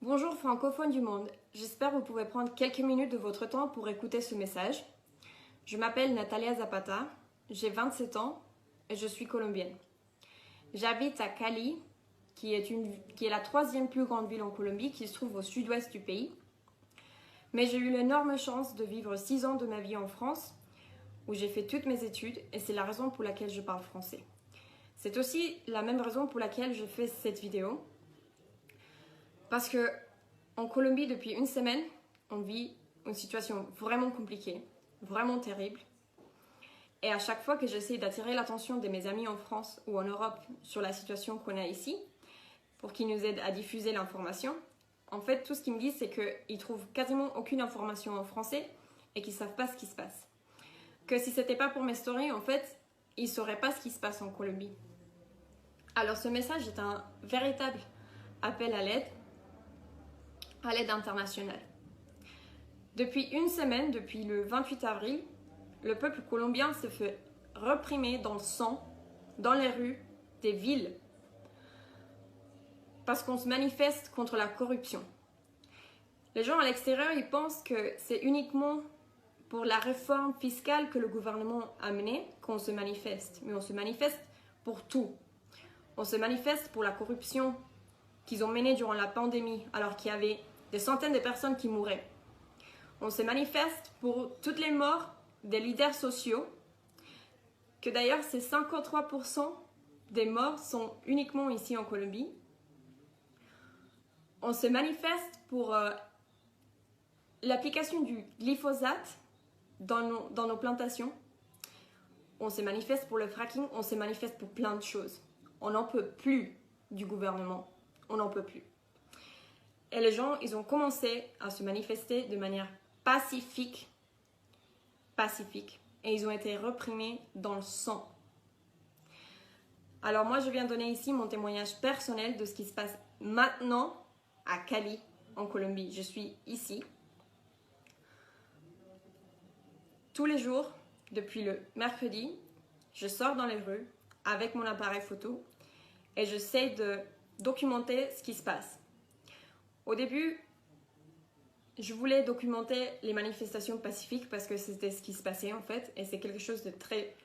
Bonjour francophones du monde, j'espère que vous pouvez prendre quelques minutes de votre temps pour écouter ce message. Je m'appelle Natalia Zapata, j'ai 27 ans et je suis colombienne. J'habite à Cali, qui est la troisième plus grande ville en Colombie, qui se trouve au sud-ouest du pays. Mais j'ai eu l'énorme chance de vivre 6 ans de ma vie en France, où j'ai fait toutes mes études et c'est la raison pour laquelle je parle français. C'est aussi la même raison pour laquelle je fais cette vidéo. Parce que en Colombie, depuis une semaine, on vit une situation vraiment compliquée, vraiment terrible. Et à chaque fois que j'essaie d'attirer l'attention de mes amis en France ou en Europe sur la situation qu'on a ici, pour qu'ils nous aident à diffuser l'information, en fait, tout ce qu'ils me disent, c'est qu'ils trouvent quasiment aucune information en français et qu'ils ne savent pas ce qui se passe. Que si c'était pas pour mes stories, en fait, ils ne sauraient pas ce qui se passe en Colombie. Alors ce message est un véritable appel à l'aide internationale. Depuis une semaine, depuis le 28 avril, le peuple colombien se fait réprimer dans le sang, dans les rues des villes, parce qu'on se manifeste contre la corruption. Les gens à l'extérieur, ils pensent que c'est uniquement pour la réforme fiscale que le gouvernement a menée qu'on se manifeste. Mais on se manifeste pour tout. On se manifeste pour la corruption qu'ils ont menée durant la pandémie, alors qu'il y avait des centaines de personnes qui mouraient. On se manifeste pour toutes les morts des leaders sociaux, que d'ailleurs ces 53% des morts sont uniquement ici en Colombie. On se manifeste pour l'application du glyphosate dans nos plantations. On se manifeste pour le fracking, on se manifeste pour plein de choses. On n'en peut plus du gouvernement, on n'en peut plus. Et les gens, ils ont commencé à se manifester de manière pacifique, et ils ont été réprimés dans le sang. Alors moi, je viens donner ici mon témoignage personnel de ce qui se passe maintenant à Cali, en Colombie. Je suis ici. Tous les jours, depuis le mercredi, je sors dans les rues avec mon appareil photo et j'essaie de documenter ce qui se passe. Au début, je voulais documenter les manifestations pacifiques parce que c'était ce qui se passait en fait et c'est quelque chose de très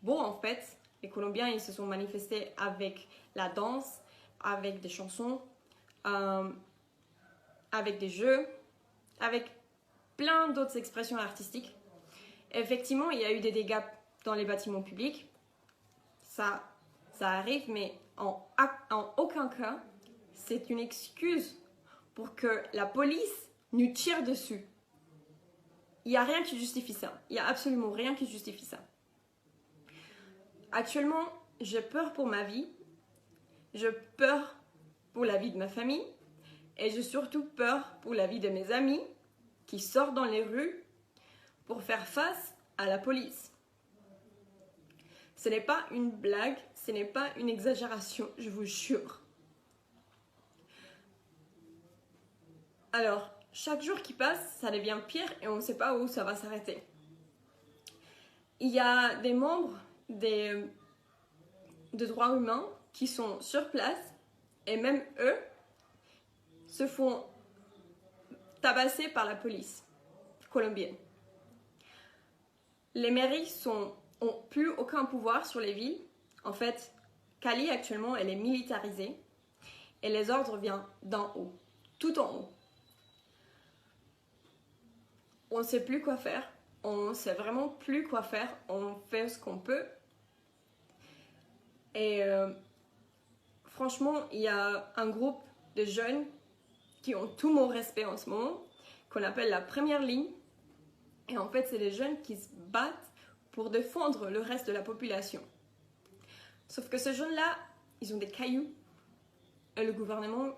beau en fait. Les Colombiens, ils se sont manifestés avec la danse, avec des chansons, avec des jeux, avec plein d'autres expressions artistiques. Effectivement, il y a eu des dégâts dans les bâtiments publics. Ça arrive, mais en aucun cas, c'est une excuse pour que la police nous tire dessus. Il n'y a rien qui justifie ça. Il n'y a absolument rien qui justifie ça. Actuellement, j'ai peur pour ma vie. J'ai peur pour la vie de ma famille. Et j'ai surtout peur pour la vie de mes amis qui sortent dans les rues pour faire face à la police. Ce n'est pas une blague, ce n'est pas une exagération, je vous jure. Alors, chaque jour qui passe, ça devient pire et on ne sait pas où ça va s'arrêter. Il y a des membres de droits humains qui sont sur place et même eux se font tabasser par la police colombienne. Les mairies ont plus aucun pouvoir sur les villes. En fait, Cali actuellement, elle est militarisée et les ordres viennent d'en haut, tout en haut. On ne sait plus quoi faire, on ne sait vraiment plus quoi faire, on fait ce qu'on peut. Et franchement, il y a un groupe de jeunes qui ont tout mon respect en ce moment, qu'on appelle la première ligne. Et en fait, c'est des jeunes qui se battent pour défendre le reste de la population. Sauf que ces jeunes-là, ils ont des cailloux. Et le gouvernement,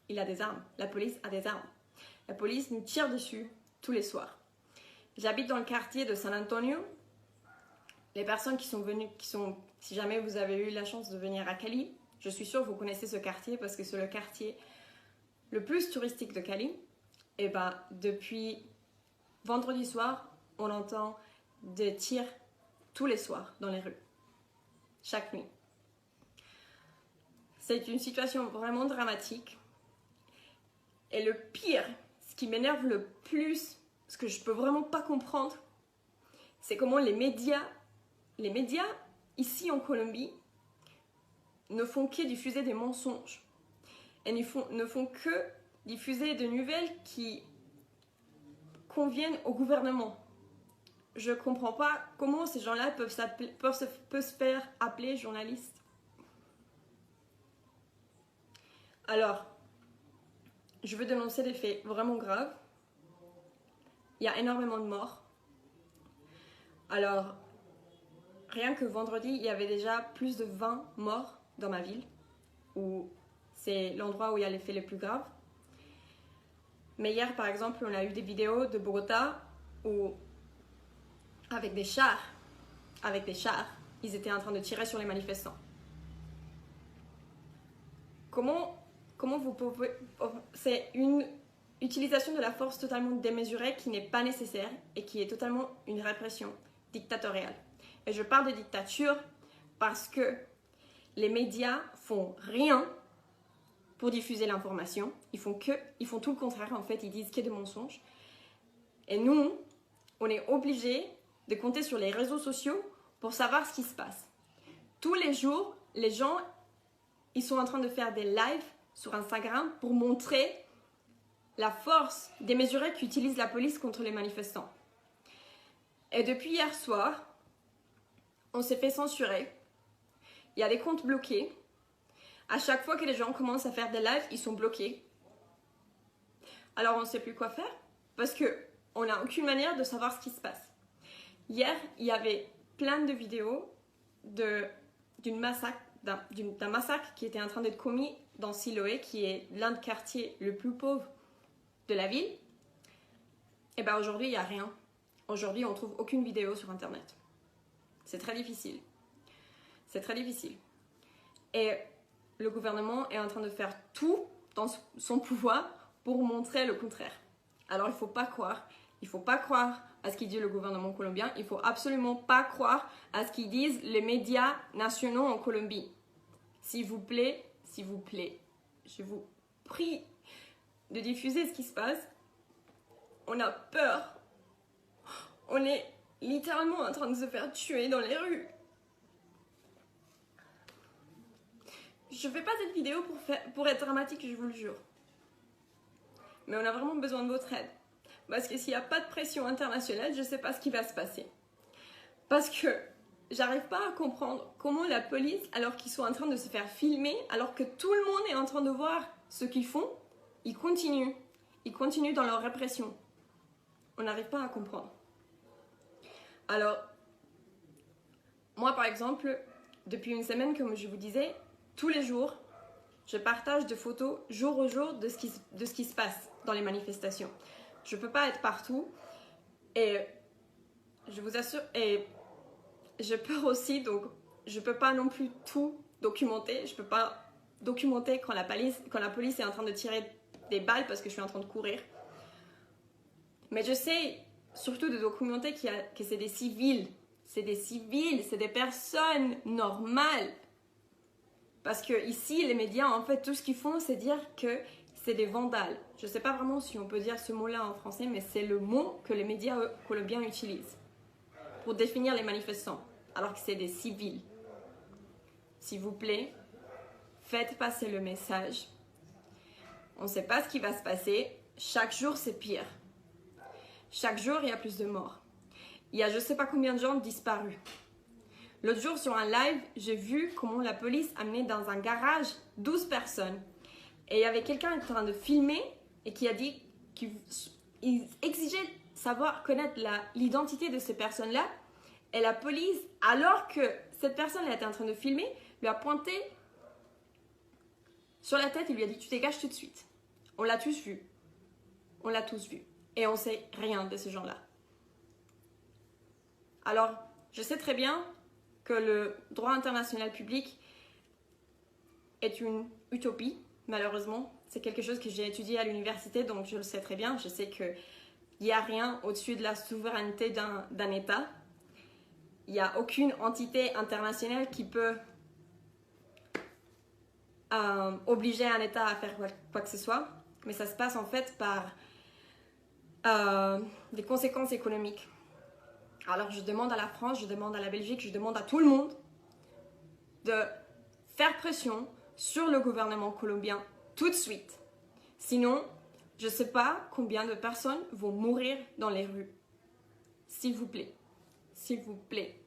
il a des armes. La police a des armes. La police nous tire dessus tous les soirs. J'habite dans le quartier de San Antonio. Les personnes qui sont venues, si jamais vous avez eu la chance de venir à Cali, je suis sûre que vous connaissez ce quartier parce que c'est le quartier le plus touristique de Cali. Et depuis vendredi soir, on entend des tirs tous les soirs dans les rues, chaque nuit. C'est une situation vraiment dramatique Et le pire, ce qui m'énerve le plus, ce que je peux vraiment pas comprendre, c'est comment les médias ici en Colombie ne font que diffuser des mensonges et ne font que diffuser des nouvelles qui conviennent au gouvernement. Je ne comprends pas comment ces gens-là peuvent se faire appeler journalistes. Alors, je veux dénoncer des faits vraiment graves. Il y a énormément de morts. Alors, rien que vendredi, il y avait déjà plus de 20 morts dans ma ville, où c'est l'endroit où il y a les faits les plus graves. Mais hier, par exemple, on a eu des vidéos de Bogota où, avec des chars, ils étaient en train de tirer sur les manifestants. Comment vous pouvez... C'est une utilisation de la force totalement démesurée qui n'est pas nécessaire et qui est totalement une répression dictatoriale. Et je parle de dictature parce que les médias font rien pour diffuser l'information. Ils font tout le contraire, en fait. Ils disent qu'il y a des mensonges. Et nous, on est obligés de compter sur les réseaux sociaux pour savoir ce qui se passe. Tous les jours, les gens, ils sont en train de faire des lives sur Instagram pour montrer la force démesurée qu'utilise la police contre les manifestants. Et depuis hier soir, on s'est fait censurer. Il y a des comptes bloqués. À chaque fois que les gens commencent à faire des lives, ils sont bloqués. Alors on ne sait plus quoi faire parce qu'on n'a aucune manière de savoir ce qui se passe. Hier, il y avait plein de vidéos d'un massacre qui était en train d'être commis dans Siloé, qui est l'un des quartiers le plus pauvre de la ville. Et bien aujourd'hui, il n'y a rien. Aujourd'hui, on ne trouve aucune vidéo sur Internet. C'est très difficile. C'est très difficile. Et le gouvernement est en train de faire tout dans son pouvoir pour montrer le contraire. Alors il ne faut pas croire. Il ne faut pas croire à ce qu'il dit le gouvernement colombien. Il ne faut absolument pas croire à ce qu'ils disent les médias nationaux en Colombie. S'il vous plaît, je vous prie de diffuser ce qui se passe. On a peur. On est littéralement en train de se faire tuer dans les rues. Je fais pas cette vidéo pour être dramatique, je vous le jure. Mais on a vraiment besoin de votre aide. Parce que s'il n'y a pas de pression internationale, je ne sais pas ce qui va se passer. Parce que j'arrive pas à comprendre comment la police, alors qu'ils sont en train de se faire filmer, alors que tout le monde est en train de voir ce qu'ils font, ils continuent. Ils continuent dans leur répression. On n'arrive pas à comprendre. Alors, moi par exemple, depuis une semaine, comme je vous disais, tous les jours, je partage des photos jour au jour de ce qui se passe dans les manifestations. Je ne peux pas être partout et je vous assure, et j'ai peur aussi, donc je ne peux pas non plus tout documenter. Je ne peux pas documenter quand la police est en train de tirer des balles parce que je suis en train de courir. Mais je sais surtout de documenter que c'est des civils. C'est des civils, c'est des personnes normales. Parce que ici, les médias, en fait, tout ce qu'ils font, c'est dire que c'est des vandales. Je ne sais pas vraiment si on peut dire ce mot-là en français, mais c'est le mot que les médias colombiens utilisent pour définir les manifestants, alors que c'est des civils. S'il vous plaît, faites passer le message. On ne sait pas ce qui va se passer. Chaque jour, c'est pire. Chaque jour, il y a plus de morts. Il y a je ne sais pas combien de gens disparus. L'autre jour, sur un live, j'ai vu comment la police amenait dans un garage 12 personnes. Et il y avait quelqu'un en train de filmer et qui a dit qu'il exigeait connaître l'identité de ces personnes-là. Et la police, alors que cette personne était en train de filmer, lui a pointé sur la tête et lui a dit « Tu dégages tout de suite ». On l'a tous vu. On l'a tous vu. Et on ne sait rien de ces gens-là. Alors, je sais très bien que le droit international public est une utopie, malheureusement. C'est quelque chose que j'ai étudié à l'université, donc je le sais très bien. Je sais qu'il n'y a rien au-dessus de la souveraineté d'un État. Il n'y a aucune entité internationale qui peut obliger un État à faire quoi que ce soit. mais ça se passe en fait par des conséquences économiques. Alors je demande à la France, je demande à la Belgique, je demande à tout le monde de faire pression sur le gouvernement colombien tout de suite. Sinon, je ne sais pas combien de personnes vont mourir dans les rues. S'il vous plaît. S'il vous plaît.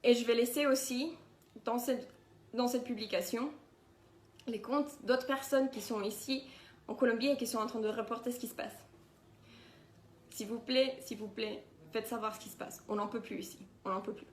Et je vais laisser aussi, dans cette publication, les comptes d'autres personnes qui sont ici en Colombie et qui sont en train de reporter ce qui se passe. S'il vous plaît, faites savoir ce qui se passe. On n'en peut plus ici. On n'en peut plus.